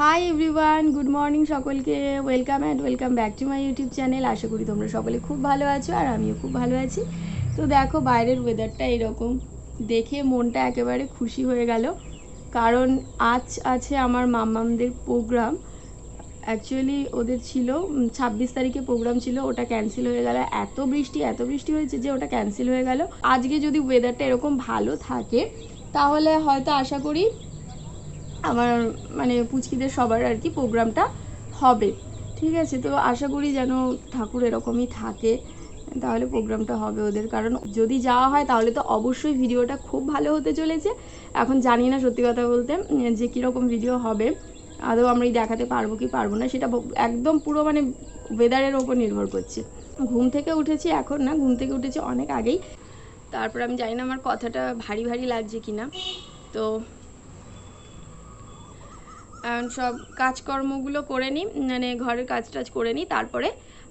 High everyone, good morning সকলকে। Welcome and welcome back to my YouTube channel. আশা করি তোমরা সকলে খুব ভালো আছো আর আমিও খুব ভালো আছি। তো দেখো বাইরের ওয়েদারটা এরকম দেখে মনটা একেবারে খুশি হয়ে গেল, কারণ আজ আছে আমার মাম্মামদের প্রোগ্রাম। অ্যাকচুয়ালি ওদের ছিল 26 তারিখে প্রোগ্রাম ছিল, ওটা ক্যান্সেল হয়ে গেল। এত বৃষ্টি হয়েছে যে ওটা ক্যান্সেল হয়ে গেল। আজকে যদি ওয়েদারটা এরকম ভালো থাকে তাহলে হয়তো আশা করি আমার মানে পুচকিদের সবার আর কি প্রোগ্রামটা হবে। ঠিক আছে, তো আশা করি যেন ঠাকুর এরকমই থাকে, তাহলে প্রোগ্রামটা হবে ওদের। কারণ যদি যাওয়া হয় তাহলে তো অবশ্যই ভিডিওটা খুব ভালো হতে চলেছে। এখন জানি না সত্যি কথা বলতে যে কীরকম ভিডিও হবে, আদৌ আমরা দেখাতে পারবো কি পারবো না সেটা একদম পুরো মানে ওয়েদারের ওপর নির্ভর করছে। ঘুম থেকে উঠেছি এখন না, ঘুম থেকে উঠেছি অনেক আগেই। তারপর আমি জানি না আমার কথাটা ভারী ভারী লাগছে কিনা। তো সব কাজকর্মগুলো করে নিই, মানে ঘরের কাজ টাজ করে নিই, তারপরে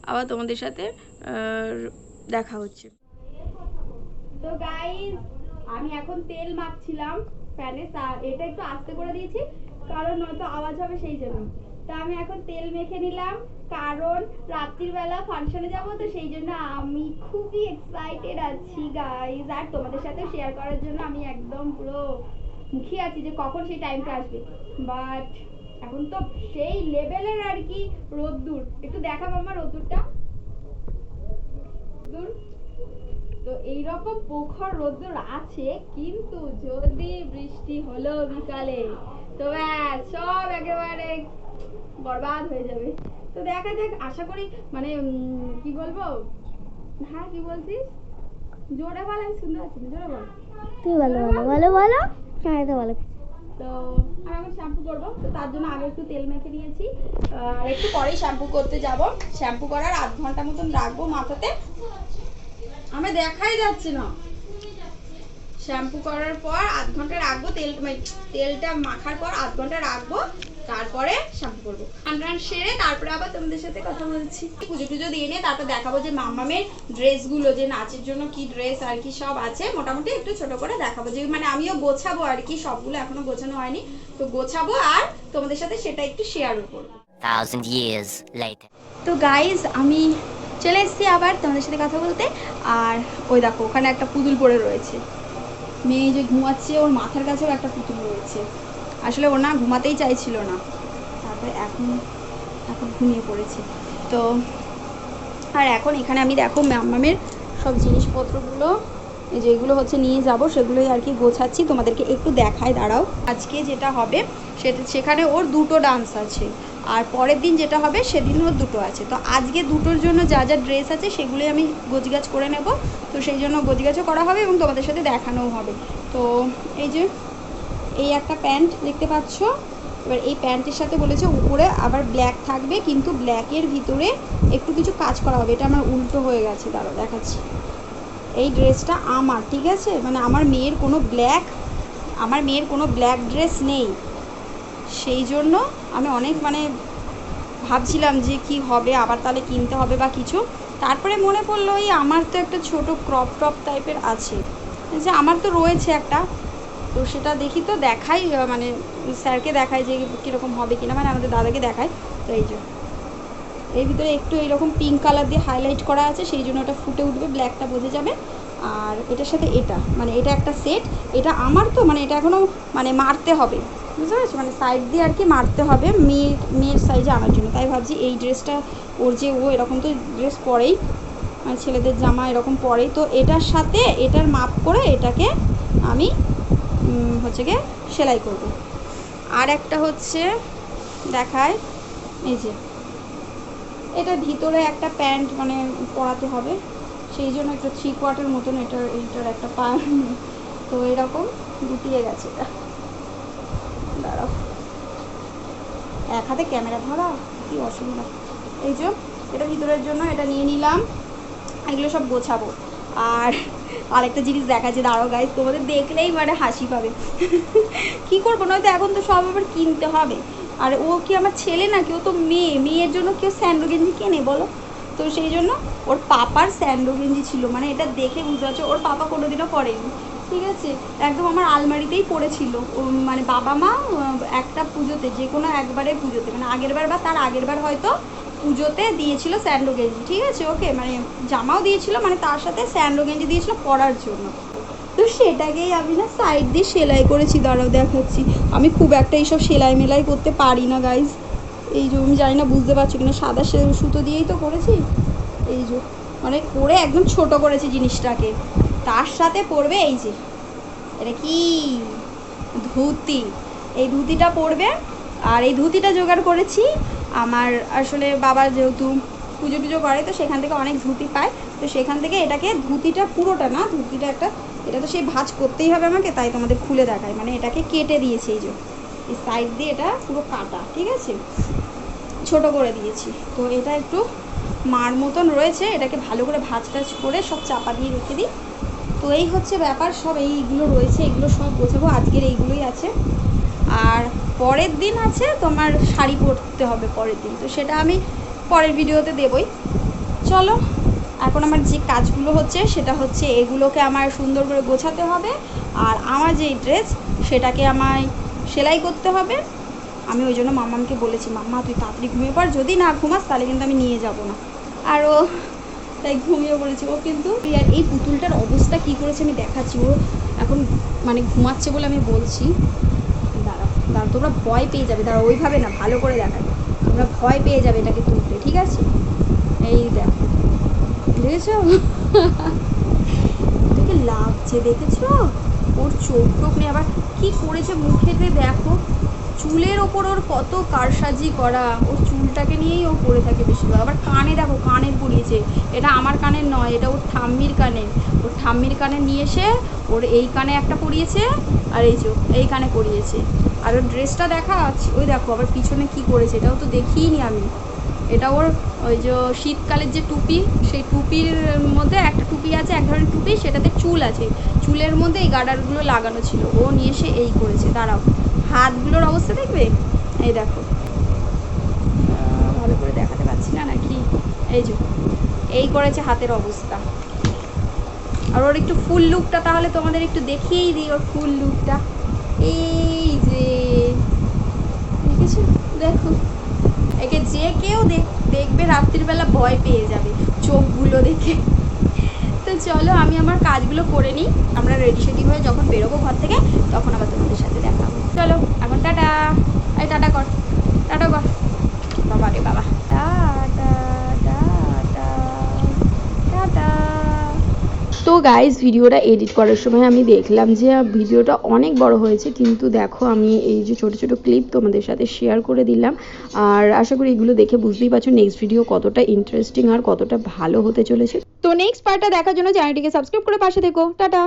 আবার তোমাদের সাথে দেখা হচ্ছে। তো গাইস, আমি এখন তেল মাখছিলাম প্যানে, এটা একটু আস্তে করে দিয়েছি কারণ নয়তো আওয়াজ হবে সেই জন্য। তা আমি এখন তেল মেখে নিলাম কারণ রাত্রিবেলা ফাংশনে যাব, তো সেই জন্য আমি খুবই এক্সাইটেড আছি গাইস, আর তোমাদের সাথে শেয়ার করার জন্য আমি একদম পুরো মুখিয়ে আছি যে কখন সেই টাইমটা আসবে। বাট এখন তো সেই লেভেলের আর কি রোদ্দুর, একটু দেখাবো আমার রোদ্দুরটা। তো এইরকম প্রখর রোদ্দুর আছে, কিন্তু যদি বৃষ্টি হলো বিকালে তো ব্যাস সব একেবারে বরবাদ হয়ে যাবে। তো দেখা যাক, আশা করি মানে কি বলবো। হ্যাঁ কি বলছিস? জোরে বল, আমি শুনতে পাচ্ছি না, জোরে বল। তুই বলো বলো বলো বলো হ্যাঁ তো বলো। তো আমি এখন শ্যাম্পু করবো, তো তার জন্য আগে একটু তেল মেখে নিয়েছি, আর একটু পরেই শ্যাম্পু করতে যাব। শ্যাম্পু করার আধ ঘন্টা মতন রাখবো মাথাতে, আমি দেখাই যাচ্ছে না। শ্যাম্পু করার পর আধ ঘন্টা রাখবো, তেলটা মাখার পর আধ ঘন্টা রাখবো, তারপরে শ্যাম্পু করবো। স্নান সেরে তারপরে আবার তোমাদের সাথে কথা বলছি। পুজো টুজো দিয়ে নিয়ে তারপর দেখাবো যে মাম্মামের ড্রেসগুলো, যে নাচের জন্য কি ড্রেস আর কি সব আছে মোটামুটি একটু ছোট করে দেখাবো, যে মানে আমিও গোছাবো আর কি, সবগুলো এখনো গোছানো হয়নি, তো গোছাবো আর তোমাদের সাথে সেটা একটু শেয়ারও করবো। 1000 years later. তো গাইজ, আমি চলে এসেছি আবার তোমাদের সাথে কথা বলতে। আর ওই দেখো ওখানে একটা পুতুল পড়ে রয়েছে, মেয়ে যে ঘুমাচ্ছে ওর মাথার কাছেও একটা পুতুল রয়েছে। আসলে ও না ঘুমাতেই চাইছিল না, তারপরে এখন ঘুমিয়ে পড়েছে। তো আর এখন এখানে আমি দেখো মাম্মামের সব জিনিসপত্রগুলো যেগুলো হচ্ছে নিয়ে যাব সেগুলোই আর কি গোছাচ্ছি, তোমাদেরকে একটু দেখাই, দাঁড়াও। আজকে যেটা হবে সেখানে ওর দুটো ডান্স আছে, আর পরের দিন যেটা হবে সেদিন ওর দুটো আছে। তো আজকে দুটোর জন্য যা যা ড্রেস আছে সেগুলোই আমি গোছগাছ করে নেব, তো সেই জন্য গোছগাছও করা হবে এবং তোমাদের সাথে দেখানোও হবে। তো এই যে এই একটা প্যান্ট দেখতে পাচ্ছ, এবার এই প্যান্টের সাথে বলেছে উপরে আবার ব্ল্যাক থাকবে, কিন্তু ব্ল্যাকের ভিতরে একটু কিছু কাজ করা হবে। এটা আমার উল্টো হয়ে গেছে, দাঁড়াও দেখাচ্ছি। এই ড্রেসটা আমার, ঠিক আছে, মানে আমার মেয়ের কোনো ব্ল্যাক ড্রেস নেই, সেই জন্য আমি অনেক মানে ভাবছিলাম যে কি হবে, আবার তাহলে কিনতে হবে বা কিছু। তারপরে মনে পড়লো এই আমার তো একটা ছোট ক্রপ টপ টাইপের আছে, যে আমার তো রয়েছে একটা, তো সেটা দেখি, তো দেখাই মানে স্যারকে দেখাই যে কীরকম হবে কিনা, মানে আমাদের দাদাকে দেখায়। তো এই যে এর ভিতরে একটু এইরকম পিঙ্ক কালার দিয়ে হাইলাইট করা আছে, সেই জন্য ওটা ফুটে উঠবে, ব্ল্যাকটা বোঝা যাবে। আর এটার সাথে এটা মানে এটা একটা সেট, এটা আমার তো মানে এটা এখনও মানে মারতে হবে, বুঝতে পারছো, মানে সাইড দিয়ে আর কি মারতে হবে মেয়ের সাইজে আনার জন্য। তাই ভাবছি এই ড্রেসটা ওর, যে ও এরকম তো ড্রেস পরেই, মানে ছেলেদের জামা এরকম পরেই, তো এটার সাথে এটার মাপ করে এটাকে আমি হচ্ছে গিয়ে সেলাই করব। আর একটা হচ্ছে দেখায়, এই যে এটার ভিতরে একটা প্যান্ট মানে পরাতে হবে, সেই জন্য একটা 3/4 মতন এইটার একটা তো এরকম গুটিয়ে গেছে এটা। দাঁড়াও, এক হাতে ক্যামেরা ধরা কি অসুবিধা। এই যে এটা ভিতরের জন্য এটা নিয়ে নিলাম, এগুলো সব গোছাবো। আর আরেকটা জিনিস দেখাচ্ছে, দাঁড়াও গাইস, তোমাদের দেখলেই মানে হাসি পাবে। কি করবো, নয়তো এখন তো সব আবার কিনতে হবে। আর ও কি আমার ছেলে নাকি, ও তো মেয়ের জন্য কেউ স্যান্ডো গেঞ্জি কেনে বলো? তো সেই জন্য ওর পাপার স্যান্ডো গেঞ্জি ছিল, মানে এটা দেখে বুঝতে পারছো ওর পাপা কোনোদিনও পরেনি, ঠিক আছে, একদম আমার আলমারিতেই পড়েছিল। মানে বাবা মা একটা পুজোতে, যে কোনো একবারে পুজোতে, মানে আগের বার বা তার আগের বার হয়তো পুজোতে দিয়েছিল স্যান্ডো গেঞ্জি, ঠিক আছে, ওকে, মানে জামাও দিয়েছিল, মানে তার সাথে স্যান্ডো গেঞ্জি দিয়েছিল পরার জন্য। তো সেটাকেই আমি না সাইড দিয়ে সেলাই করেছি, দাঁড়াও দেখাচ্ছি। আমি খুব একটা এইসব সেলাই মেলাই করতে পারি না গাইজ। এই যে আমি জানি না বুঝতে পারছো কিনা, সাদা সুতো দিয়েই তো করেছি। এই যে মানে করে একদম ছোট করেছি জিনিসটাকে। তার সাথে পরবে এই যে, এটা কি ধুতি, এই ধুতিটা পরবে। আর এই ধুতিটা জোগাড় করেছি আমার, আসলে বাবা যেহেতু পুজো টুজো করে তো সেখান থেকে অনেক ধুতি পায়, তো সেখান থেকে এটাকে, ধুতিটা পুরোটা না, ধুতিটা একটা, এটা তো সেই ভাঁজ করতেই হবে আমাকে, তাই তোমাদের খুলে দেখায়, মানে এটাকে কেটে দিয়েছি, এই যে এই সাইড দিয়ে এটা পুরো কাটা, ঠিক আছে, ছোট করে দিয়েছি। তো এটা একটু মার মতন রয়েছে, এটাকে ভালো করে ভাঁজ টাজ করে সব চাপা দিয়ে রেখে দিই। তো এই হচ্ছে ব্যাপার, সব এইগুলো রয়েছে, এগুলো সব গোছাবো, আজকের এইগুলোই আছে। আর পরের দিন আছে তোমার শাড়ি পরতে হবে পরের দিন, তো সেটা আমি পরের ভিডিওতে দেবই। চলো, এখন আমার যে কাজগুলো হচ্ছে সেটা হচ্ছে এগুলোকে আমার সুন্দর করে গোছাতে হবে, আর আমার যেই ড্রেস সেটাকে আমায় সেলাই করতে হবে। আমি ওই জন্য মাম্মামকে বলেছি, মাম্মা তুই তাড়াতাড়ি ঘুমিয়ে পড়, যদি না ঘুমাস তাহলে কিন্তু আমি নিয়ে যাব না। আর ও তাই ঘুমিয়ে পড়েছি। ও কিন্তু, আর এই পুতুলটার অবস্থা কী করেছে আমি দেখাচ্ছি। ও এখন মানে ঘুমাচ্ছে বলে আমি বলছি, দাঁড়াও দাঁড়াও, তোমরা ভয় পেয়ে যাবে, দাঁড়াও ওইভাবে না, ভালো করে দেখাবে, তোমরা ভয় পেয়ে যাবে এটাকে তুলতে, ঠিক আছে। এই দেখো, দেখেছো এটাকে লাগছে, দেখেছো, ওর চোখ টোক নিয়ে আবার কী করেছে মুখেতে দেখো, চুলের ওপর ওর কত কারসাজি করা, ওর চুলটাকে নিয়েই ও পরে থাকে বেশিরভাগ। আবার কানে দেখো, কানের পরিয়েছে, এটা আমার কানের নয়, এটা ওর ঠাম্মির কানের, ওর ঠাম্মির কানে নিয়ে এসে ওর এই কানে একটা পরিয়েছে, আর এই যে এই কানে পরিয়েছে। আর ওর ড্রেসটা দেখা, ওই দেখো আবার পিছনে কি করেছে, এটাও তো দেখিনি আমি। এটা ওর ওই যে শীতকালের যে টুপি, সেই টুপির মধ্যে একটা টুপি আছে, এক ধরনের টুপি, সেটাতে চুল আছে, চুলের মধ্যে এই গার্ডারগুলো লাগানো ছিল, ও নিয়ে এসে এই করেছে। দাঁড়াও, হাতগুলোর অবস্থা দেখবে, এই দেখো, ভালো করে দেখাতে পারছি না নাকি, এই যে এই করেছে হাতের অবস্থা। আর ওর একটু ফুল লুকটা তাহলে তোমাদের একটু দেখিয়েই দিই, ওর ফুল লুকটা, এই যে দেখেছো, দেখো, একে যে কেউ দেখবে রাত্রিবেলা ভয় পেয়ে যাবে চোখগুলো দেখে। তো চলো আমি আমার কাজগুলো করে নিই, আমরা রেডি সেডি হয়ে যখন বেরোবো ঘর থেকে তখন আবার তোমাদের সাথে দেখা হবে। চলো এখন টাটা, এই টাটা কর, টাটা কর, বাবা রে বাবা, টাটা টাটা টাটা। তো গাইজ ভিডিওটা এডিট করার সময় আমি দেখলাম যে ভিডিওটা অনেক বড় হয়েছে, কিন্তু দেখো আমি এই যে ছোট ছোট ক্লিপ তোমাদের সাথে শেয়ার করে দিলাম। আর আশা করি এগুলো দেখে বুঝতেই পারছো নেক্সট ভিডিও কতটা ইন্টারেস্টিং আর কতটা ভালো হতে চলেছে। তো নেক্সট পার্টটা দেখার জন্য চ্যানেলটিকে সাবস্ক্রাইব করে পাশে থেকো। টাটা।